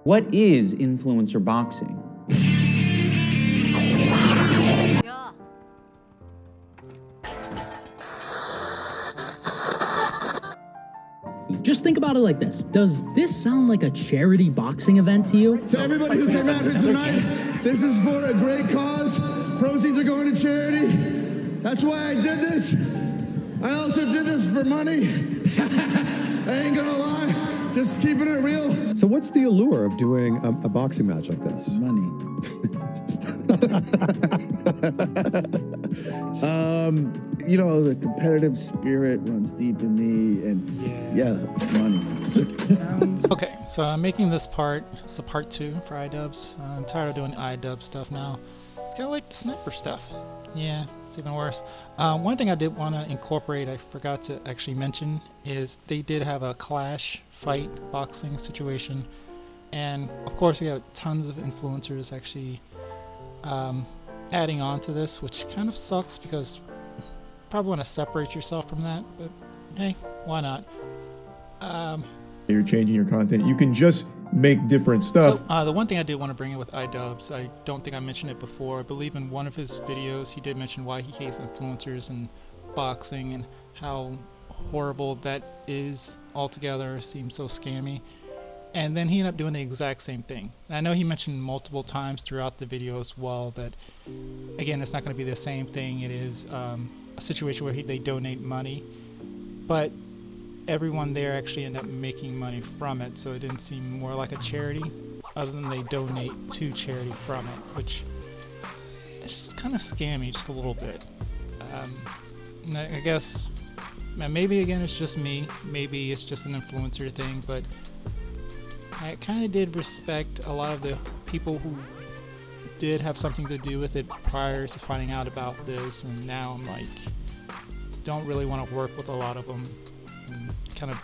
What is influencer boxing? Yeah. Just think about it like this. Does this sound like a charity boxing event to you? To everybody who came out here tonight, this is for a great cause. Proceeds are going to charity. That's why I did this. I also did this for money. I ain't gonna lie, just keeping it real. So what's the allure of doing a boxing match like this? Money. You know, the competitive spirit runs deep in me, and yeah, money. Okay, so I'm making this part. It's a part 2 for Idubbz. I'm tired of doing Idubbz stuff now. It's kind of like the sniper stuff. Yeah, it's even worse. One thing I did want to incorporate, I forgot to actually mention, is they did have a clash fight boxing situation. And of course, we have tons of influencers actually adding on to this, which kind of sucks because you probably want to separate yourself from that. But hey, why not? You're changing your content. You can just make different stuff. So the one thing I did want to bring in with Idubbz, I don't think I mentioned it before. I believe in one of his videos he did mention why he hates influencers and boxing and how horrible that is altogether. It seems so scammy. And then he ended up doing the exact same thing. And I know he mentioned multiple times throughout the video as well that, again, it's not going to be the same thing. It is a situation where they donate money, but everyone there actually ended up making money from it, so it didn't seem more like a charity other than they donate to charity from it, which it's just kind of scammy just a little bit. I guess maybe again it's just me, maybe it's just an influencer thing, but I kind of did respect a lot of the people who did have something to do with it prior to finding out about this, and now I'm like, don't really want to work with a lot of them. And kind of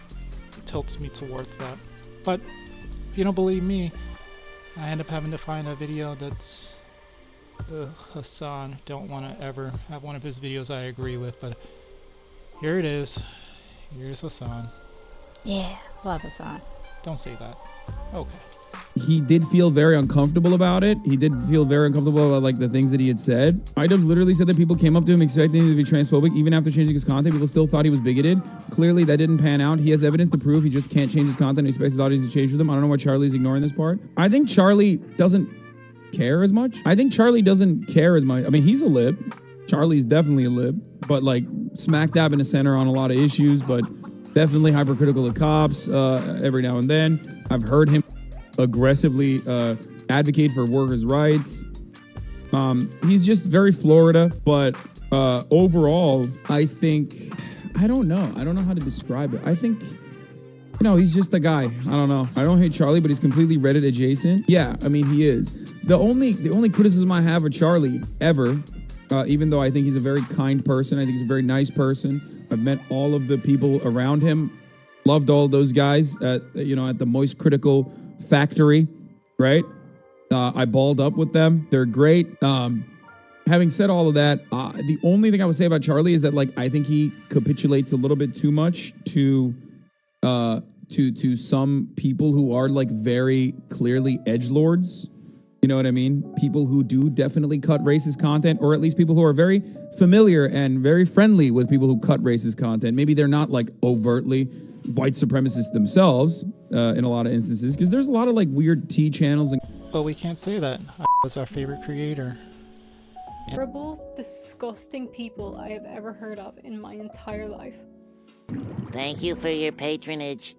tilts me towards that. But if you don't believe me, I end up having to find a video that's Hassan. Don't want to ever have one of his videos I agree with, but here it is. Here's Hassan. Yeah, love Hassan. Don't say that. Okay. He did feel very uncomfortable about it. He did feel very uncomfortable about like the things that he had said. Idubbz literally said that people came up to him expecting him to be transphobic. Even after changing his content, people still thought he was bigoted. Clearly that didn't pan out. He has evidence to prove he just can't change his content and expects his audience to change with him. I don't know why Charlie's ignoring this part. I think Charlie doesn't care as much. I mean, he's a lib. Charlie's definitely a lib, but like smack dab in the center on a lot of issues, but definitely hypercritical of cops every now and then. I've heard him aggressively advocate for workers' rights. He's just very Florida, but overall, I don't know how to describe it. I think, he's just a guy. I don't know. I don't hate Charlie, but he's completely Reddit adjacent. Yeah, I mean, he is. The only criticism I have of Charlie ever, even though I think he's a very kind person, I think he's a very nice person. I've met all of the people around him, loved all those guys at the Moist Critical Factory, right? I balled up with them. They're great. Having said all of that, the only thing I would say about Charlie is that like I think he capitulates a little bit too much to some people who are like very clearly edgelords. You know what I mean? People who do definitely cut racist content, or at least people who are very familiar and very friendly with people who cut racist content. Maybe they're not like overtly white supremacists themselves in a lot of instances, because there's a lot of like weird T channels. But we can't say that. I was our favorite creator. Horrible, disgusting people I have ever heard of in my entire life. Thank you for your patronage.